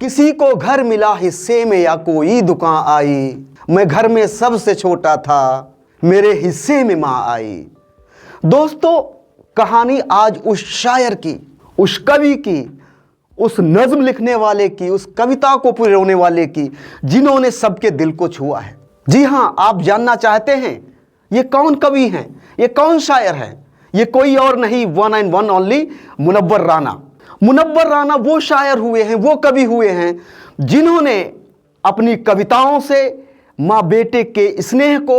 किसी को घर मिला हिस्से में या कोई दुकान आई, मैं घर में सबसे छोटा था, मेरे हिस्से में माँ आई। दोस्तों, कहानी आज उस शायर की, उस कवि की, उस नज्म लिखने वाले की, उस कविता को पिरोने वाले की, जिन्होंने सबके दिल को छुआ है। जी हाँ, आप जानना चाहते हैं ये कौन कवि हैं, ये कौन शायर है? ये कोई और नहीं, one and one only Munawwar Rana. Munawwar Rana वो शायर हुए हैं, वो कवि हुए हैं जिन्होंने अपनी कविताओं से माँ बेटे के स्नेह को,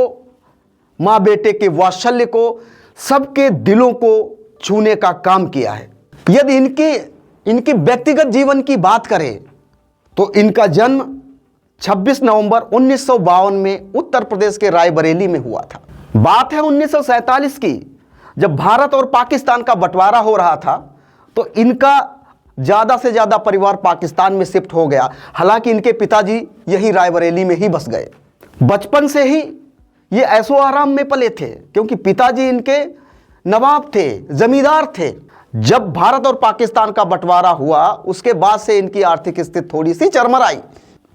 माँ बेटे के वात्सल्य को, सबके दिलों को छूने का काम किया है। यदि इनके व्यक्तिगत जीवन की बात करें तो इनका जन्म 26 नवंबर 1952 में उत्तर प्रदेश के रायबरेली में हुआ था। बात है 1947 की, जब भारत और पाकिस्तान का बंटवारा हो रहा था तो इनका ज़्यादा से ज़्यादा परिवार पाकिस्तान में शिफ्ट हो गया। हालांकि इनके पिताजी यही रायबरेली में ही बस गए। बचपन से ही ये ऐशो आराम में पले थे, क्योंकि पिताजी इनके नवाब थे, जमींदार थे। जब भारत और पाकिस्तान का बंटवारा हुआ उसके बाद से इनकी आर्थिक स्थिति थोड़ी सी चरमराई।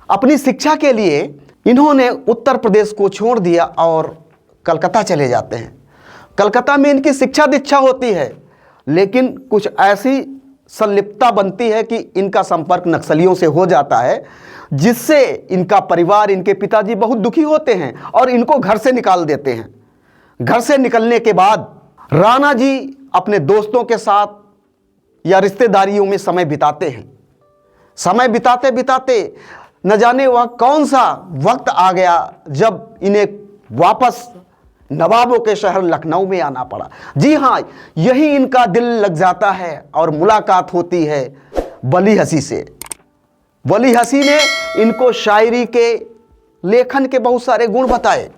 अपनी शिक्षा के लिए इन्होंने उत्तर प्रदेश को छोड़ दिया और कलकत्ता चले जाते हैं। कलकत्ता में इनकी शिक्षा दीक्षा होती है, लेकिन कुछ ऐसी संलिप्तता बनती है कि इनका संपर्क नक्सलियों से हो जाता है, जिससे इनका परिवार, इनके पिताजी बहुत दुखी होते हैं और इनको घर से निकाल देते हैं। घर से निकलने के बाद राणा जी अपने दोस्तों के साथ या रिश्तेदारियों में समय बिताते हैं। समय बिताते बिताते न जाने वह कौन सा वक्त आ गया जब इन्हें वापस नवाबों के शहर लखनऊ में आना पड़ा। जी हाँ, यही इनका दिल लग जाता है और मुलाकात होती है वली हसी से। वली हसी ने इनको शायरी के, लेखन के बहुत सारे गुण बताए।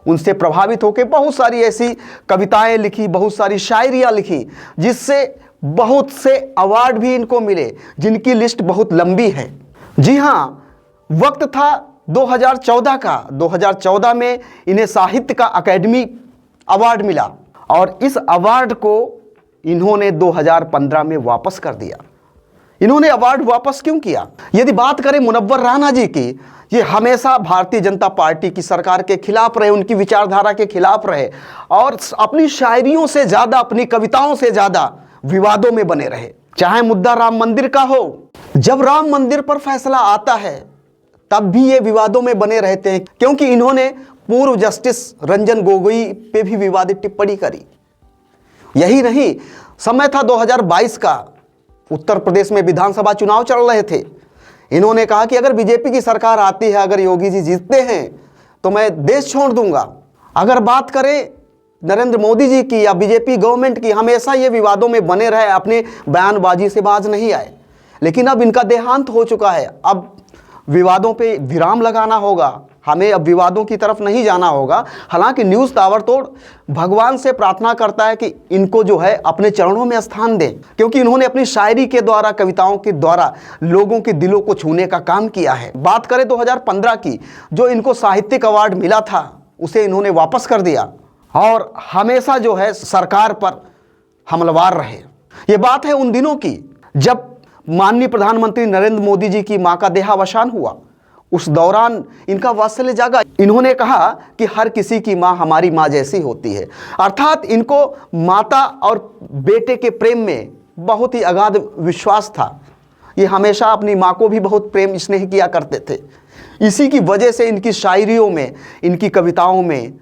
उनसे प्रभावित होकर बहुत सारी ऐसी कविताएं लिखी, बहुत सारी शायरियाँ लिखी, जिससे बहुत से अवार्ड भी इनको मिले, जिनकी लिस्ट बहुत लंबी है। जी हाँ, वक्त था 2014 का। 2014 में इन्हें साहित्य का अकेडमी अवार्ड मिला और इस अवार्ड को इन्होंने 2015 में वापस कर दिया। इन्होंने अवार्ड वापस क्यों किया? यदि बात करें मुनव्वर राना जी की, ये हमेशा भारतीय जनता पार्टी की सरकार के खिलाफ रहे, उनकी विचारधारा के खिलाफ रहे और अपनी शायरियों से ज़्यादा, अपनी कविताओं से ज़्यादा विवादों में बने रहे। चाहे मुद्दा राम मंदिर का हो, जब राम मंदिर पर फैसला आता है तब भी ये विवादों में बने रहते हैं, क्योंकि इन्होंने पूर्व जस्टिस रंजन गोगोई पे भी विवादित टिप्पणी करी। यही नहीं, समय था 2022 का, उत्तर प्रदेश में विधानसभा चुनाव चल रहे थे। इन्होंने कहा कि अगर बीजेपी की सरकार आती है, अगर योगी जी जीतते हैं तो मैं देश छोड़ दूंगा। अगर बात करें नरेंद्र मोदी जी की या बीजेपी गवर्नमेंट की, हमेशा ये विवादों में बने रहे, अपने बयानबाजी से बाज नहीं आए। लेकिन अब इनका देहांत हो चुका है, अब विवादों पे विराम लगाना होगा, हमें अब विवादों की तरफ नहीं जाना होगा। हालांकि न्यूज़ ताबड़तोड़ भगवान से प्रार्थना करता है कि इनको जो है अपने चरणों में स्थान दें, क्योंकि इन्होंने अपनी शायरी के द्वारा, कविताओं के द्वारा लोगों के दिलों को छूने का काम किया है। बात करें 2015 की, जो इनको साहित्यिक अवार्ड मिला था उसे इन्होंने वापस कर दिया और हमेशा जो है सरकार पर हमलावर रहे। ये बात है उन दिनों की जब माननीय प्रधानमंत्री नरेंद्र मोदी जी की मां का देहावसान हुआ। उस दौरान इनका वात्सल्य जागा। इन्होंने कहा कि हर किसी की मां हमारी मां जैसी होती है, अर्थात इनको माता और बेटे के प्रेम में बहुत ही अगाध विश्वास था। ये हमेशा अपनी मां को भी बहुत प्रेम स्नेह किया करते थे। इसी की वजह से इनकी शायरियों में, इनकी कविताओं में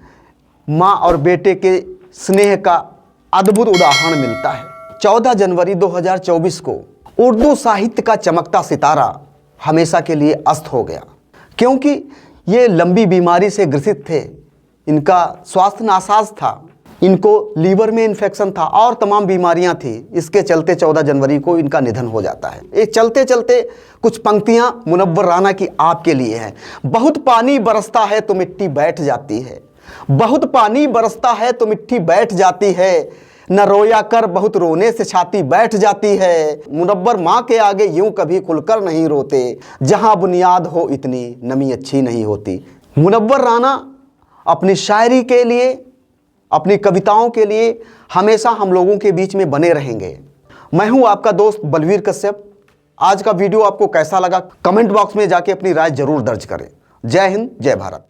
मां और बेटे के स्नेह का अद्भुत उदाहरण मिलता है। 14 जनवरी 2024 को उर्दू साहित्य का चमकता सितारा हमेशा के लिए अस्त हो गया, क्योंकि ये लंबी बीमारी से ग्रसित थे। इनका स्वास्थ्य नासाज था, इनको लीवर में इन्फेक्शन था और तमाम बीमारियां थी। इसके चलते 14 जनवरी को इनका निधन हो जाता है। ये चलते चलते कुछ पंक्तियां मुनव्वर राना की आपके लिए हैं। बहुत पानी बरसता है तो मिट्टी बैठ जाती है, बहुत पानी बरसता है तो मिट्टी बैठ जाती है, न रोया कर बहुत रोने से छाती बैठ जाती है। मुनव्वर माँ के आगे यूं कभी खुलकर नहीं रोते, जहां बुनियाद हो इतनी नमी अच्छी नहीं होती। मुनव्वर राना अपनी शायरी के लिए, अपनी कविताओं के लिए हमेशा हम लोगों के बीच में बने रहेंगे। मैं हूं आपका दोस्त बलवीर कश्यप। आज का वीडियो आपको कैसा लगा कमेंट बॉक्स में जाके अपनी राय जरूर दर्ज करें। जय हिंद, जय भारत।